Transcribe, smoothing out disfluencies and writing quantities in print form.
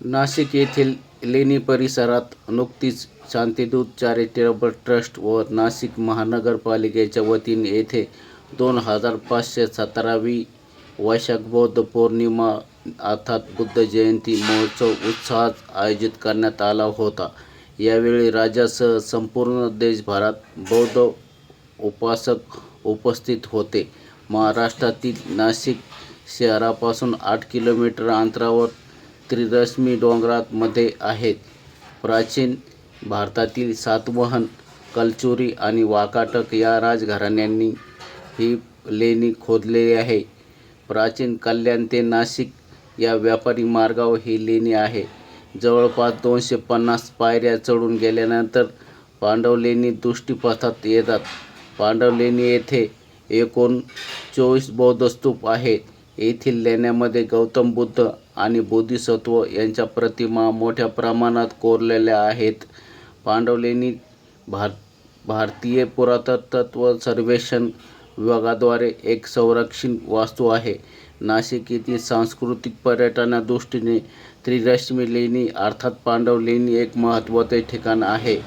नाशिक येथील लेणी परिसरात नुकतीच शांतिदूत चॅरिटेबल ट्रस्ट व नाशिक महानगरपालिकेच्या वतीने येथे 2517वी वैशाख बौद्ध पौर्णिमा अर्थात बुद्ध जयंती महोत्सव उत्साहात आयोजित करण्यात आला होता. यावेळी राज्यासह संपूर्ण देशभरात बौद्ध उपासक उपस्थित होते. महाराष्ट्रातील नाशिक शहरापासून 8 किलोमीटर अंतरावर त्रिरश्मी डोंगरात मध्ये आहेत. प्राचीन भारतातील सातवाहन, कलचुरी आणि वाकाटक या राजघराण्यांनी ही लेणी खोदलेली आहे. प्राचीन कल्याण ते नाशिक या व्यापारी मार्गावर ही लेणी आहे. जवळपास 250 पायऱ्या चढून गेल्यानंतर पांडव लेणी दृष्टीपथात येतात. पांडव लेणी येथे एकूण 24 बौद्ध स्तूप आहेत. येथील लेण्यांमध्ये गौतम बुद्ध आणि बोधिसत्व यांच्या प्रतिमा मोठ्या प्रमाणात कोरलेल्या आहेत. पांडव लेणी भारतीय पुरातत्व सर्वेक्षण विभागाद्वारे एक संरक्षित वास्तू आहे. नाशिक येथील सांस्कृतिक पर्यटनादृष्टीने त्रिरश्मी लेणी अर्थात पांडव लेणी एक महत्त्वाचे ठिकाण आहे.